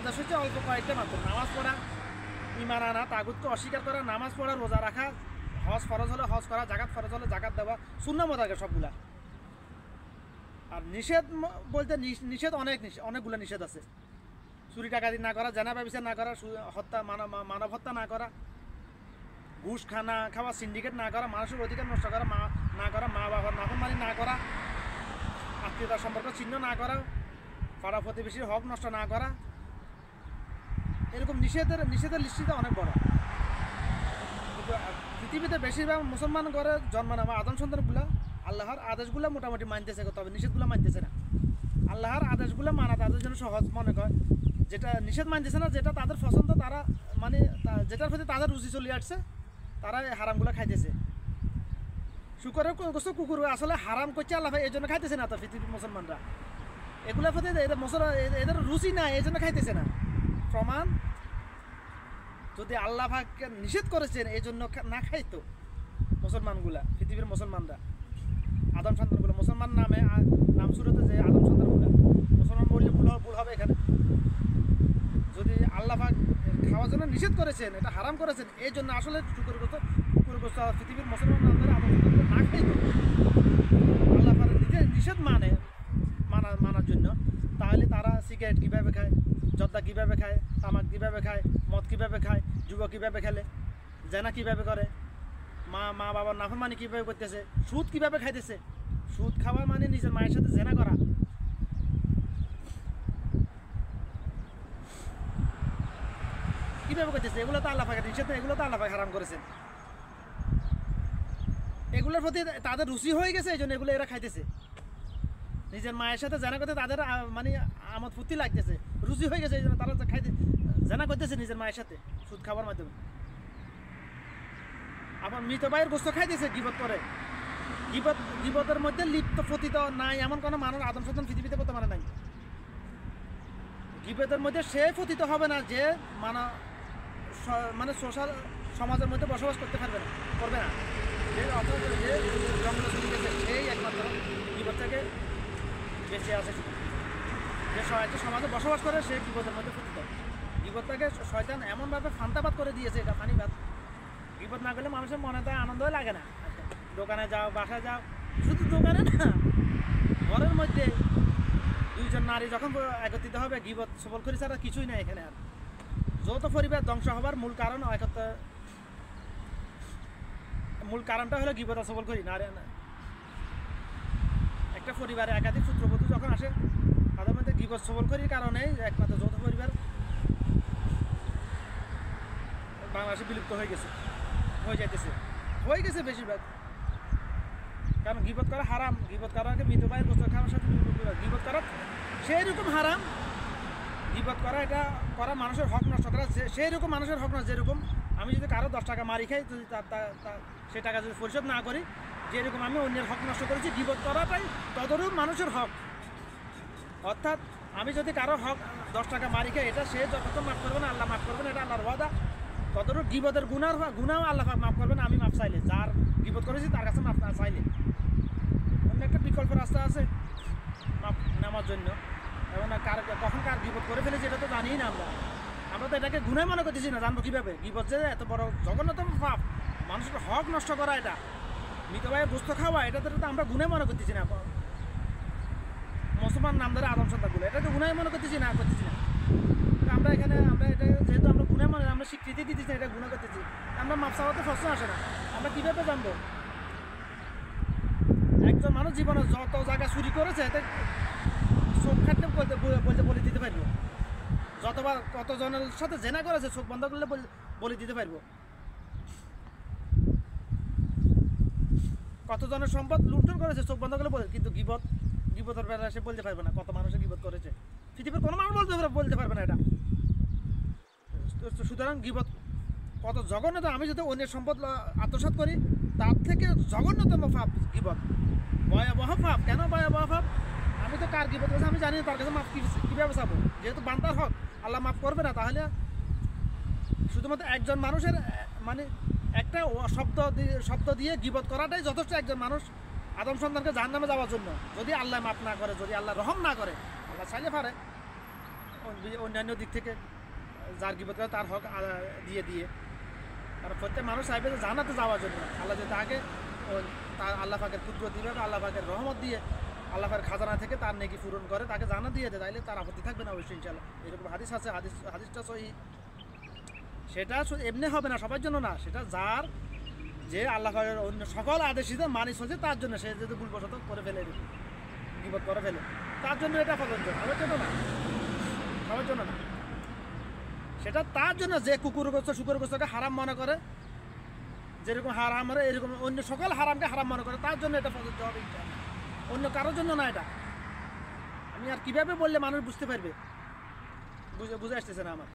আদেশ হচ্ছে অল্প কয়েকটা মাত্র, নামাজ পড়া, ঈমান আনা, তাগুতকে অস্বীকার করা, নামাজ পড়া, রোজা রাখা, হজ ফরজ হলে হজ করা, জাকাত ফরজ হলে জাকাত দেওয়া, সুন্নাহ মোতাবেক সবগুলা। আর নিষেধ বলতে নিষেধ অনেকগুলো নিষেধ আছে। চুরি ডাকাতি না করা, জেনা ব্যভিচার না করা, হত্যা মানব হত্যা না করা, ঘুষ খাওয়া, সিন্ডিকেট না করা, মানুষের অধিকার নষ্ট করা না করা, মা বাবার নাফরমানি না করা, আত্মীয়তার সম্পর্ক ছিন্ন না করা, পাড়া প্রতিবেশীর হক নষ্ট না করা, এরকম নিষেধের লিস্টিটা অনেক বড়। কিন্তু পৃথিবীতে বেশিরভাগ মুসলমান ঘরে জন্ম নেওয়া আদম সন্তানগুলো আল্লাহর আদেশগুলো মোটামুটি মানতেছে, তবে নিষেধগুলো মানতেছে না। আল্লাহর আদেশগুলো মানা তাদের জন্য সহজ মনে করে, যেটা নিষেধ মানতেছে না, যেটা তাদের পছন্দ, তারা মানে যেটার প্রতি তাদের রুচি চলে আসছে, তারা এই হারামগুলো খাইতেছে। শুকরের গোস্ত কুকুর আসলে হারাম করছে আল্লাহ, এই জন্য খাইতেছে না তো পৃথিবীর মুসলমানরা। এগুলোর প্রতি এদের রুচি নাই, এই জন্য খাইতেছে না। প্রমাণ, যদি আল্লাহ পাককে নিষেধ করেছেন এই জন্য না খাইতো মুসলমানগুলা, পৃথিবীর মুসলমানরা, আদম সন্তানগুলো, মুসলমান নাম শুরুতে যে আদম সন্তানগুলা, মুসলমান বললে ভুল হবে এখানে। যদি আল্লাহ পাক খাওয়ার জন্য নিষেধ করেছেন, এটা হারাম করেছেন, এই জন্য আসলে কুকুর গোস্ত পৃথিবীর মুসলমান নামদের আদম সন্তানগুলো না খাইতো আল্লাহ পাক নিষেধ মানার জন্য, তাহলে তারা সিগারেট কীভাবে খায়, জর্দা কীভাবে খায়, তামাক কীভাবে খায়, মদ কীভাবে খায়, যুব কীভাবে খেলে, জেনা কীভাবে করে, মা বাবার নাফরমানি কীভাবে করতেছে, সুদ কীভাবে খাইতেছে। সুদ খাওয়া মানে নিজের মায়ের সাথে জেনা করা। কীভাবে করতেছে, এগুলো তো আল্লাহ পাকের নিষেধ, এগুলো তো আল্লাহ পাক হারাম করেছেন। এগুলোর প্রতি তাদের রুচি হয়ে গেছে, এই জন্য এগুলো এরা খাইতেছে। নিজের মায়ের সাথে জানা করতে তাদের মানে আমোদ ফুর্তি লাগতেছে, রুচি হয়ে গেছে, এই জন্য তারা জানা করতেছে নিজের মায়ের সাথে সুদ খাবার মাধ্যমে। আবার মৃত ভাইয়ের গোস্ত খাইতেছে, গিবত করে। গিবতের মধ্যে লিপ্ত পতিত নাই এমন কোনো মানুষ আদম সন্তান পৃথিবীতে বর্তমানে নাই। গিবতের মধ্যে সে পতিত হবে না যে মানে সোশ্যাল সমাজের মধ্যে বসবাস করতে করবে না, যে জঙ্গলে চলে গেছে সেই একমাত্র গিবত থেকে বেঁচে আছে। যে সমাজে বসবাস করে সে গিবতের মধ্যে পতিত। গিবতটাকে শয়তান এমনভাবে ফান্তাবাদ করে দিয়েছে, এটা ফানিবাদ। গিবত না করলে মানুষের মনে তো আনন্দই লাগে না। দোকানে যাও, বাসায় যাও, শুধু দোকানে না, ঘরের মধ্যে দুইজন নারী যখন একত্রিত হবে, গিবত সবল করি ছাড়া কিছুই নাই এখানে। আর যৌথ পরিবার ধ্বংস হবার মূল কারণটা হলো গিবত সবল করি না। একটা পরিবারে একাধিক পুত্রবধূ যখন আসে, তাদের মধ্যে গিবত সবল করির কারণে একমাত্র যৌথ পরিবার বাংলাদেশে বিলুপ্ত হয়ে গেছে বেশিরভাগ। কারণ গিবত করা হারাম, গিবত করাকে মৃত ভাইয়ের গোস্ত খাওয়ার সাথে গিবত করা সেই রকম হারাম। গিবত করা এটা করা মানুষের হক নষ্ট করা, সেই রকম মানুষের হক নষ্ট। যেরকম আমি যদি কারো 10 টাকা মারি খাই, যদি সে টাকা যদি পরিশোধ না করি, যেরকম আমি অন্যের হক নষ্ট করেছি, গিবত করাটাই ততরূপ মানুষের হক। অর্থাৎ আমি যদি কারো হক 10 টাকা মারি খাই, এটা সে যতক্ষণ মাফ করবে না, আল্লাহ মাফ করবেন, এটা আল্লাহর ওয়াদা। ততটুকু গিবতের গুনাও আল্লাহ মাফ করবেন আমি মাফ চাইলে, যার গিবত করেছি তার কাছে মাফ না চাইলে। অন্য একটা বিকল্প রাস্তা আছে মাফ নেওয়ার জন্য। এবং কখন কার গিবত করে ফেলেছি এটা তো জানিই না। আমরা তো এটাকে গুনাহ মনে করতেছি না, জানবো কীভাবে? গিবত যে এত বড় জঘন্যতম পাপ, মানুষের হক নষ্ট করা, এটা মৃত ভাইয়ের গোস্ত খাওয়া, এটা তো আমরা গুনাহ মনে করতেছি না। মুসলমান নামদারে আদম সন্তানগুলো এটাকে গুনাহ মনে করতেছি না। আমরা এটা যেহেতু আমরা গুনাহ মনে, আমরা স্বীকৃতি দিতেছি এটা গুনাহ করতেছি, আমরা মাপ চাওয়াতে প্রশ্ন আসে না। আমরা কীভাবে জানবো? একজন মানুষ জীবনে যত জায়গা চুরি করেছে, এতে চোখ খাটলে বলে দিতে পারবো। যতবার কতজনের সাথে জেনা করেছে, চোখ বন্ধ করলে বলে দিতে পারবো। কতজনের সম্পদ লুণ্ঠন করেছে, চোখ বন্ধ করলে কিন্তু গিবতের বেলা সে বলতে পারবে না কত মানুষে গিবত করেছে। পৃথিবীর কোনো মানুষ বলতে পারবে না এটা। সুতরাং গিবত কত জঘন্যতম। আমি যদি অন্যের সম্পদ আত্মসাৎ করি, তার থেকে জঘন্যতম পাপ গিবত, ভয়াবহ পাপ। কেন ভয়াবহ পাপ? আমি তো কার গিবত করেছি আমি জানি না, তার কাছে মাফ কীভাবে চাবো? যেহেতু বান্দার হক, আল্লাহ মাফ করবে না। তাহলে শুধুমাত্র একজন মানুষের মানে একটা শব্দ দিয়ে গিবত করাটাই যথেষ্ট একজন মানুষ আদম সন্তানকে জাহান্নামে যাওয়ার জন্য, যদি আল্লাহ মাফ না করে, যদি আল্লাহ রহম না করে। আল্লাহ চাইলে পারে অন্যান্য দিক থেকে যার গিবত করে তার হক দিয়ে আর প্রত্যেক মানুষ চাইবে যে জান্নাতে যাওয়ার জন্য আল্লাহ যে তাকে তার আল্লাহ পাকের কুদরত দিবে আল্লাহ পাকের রহমত দিয়ে আল্লাহ পাকের খাজানা থেকে তার নেকি পূরণ করে তাকে জান্নাত দিয়ে দেয়, তাইলে তার আপত্তি থাকবে না অবশ্যই ইনশাআল্লাহ। এরকম হাদিস আছে, হাদিসটা সহি। সেটা এমনি হবে না, সবার জন্য না, সেটা যার যে আল্লাহ পাকের অন্য সকল আদেশিত মানি চলছে তার জন্য। সে যদি ভুলবশত করে ফেলে গিবত করে ফেলে তার জন্য এটা প্রযোজ্য, সবার জন্য না, সবার জন্য না। সেটা তার জন্য যে কুকুর গোস্ত শুকুর গোস্তকে হারাম মনে করে, যেরকম হারাম করে এরকম অন্য সকল হারামকে হারাম মনে করে, তার জন্য এটা প্রযোজ্য হবে ইনশাআল্লাহ, অন্য কারোর জন্য না। এটা আমি আর কিভাবে বললে মানুষ বুঝতে পারবে, বুঝে আসতেছে না আমার।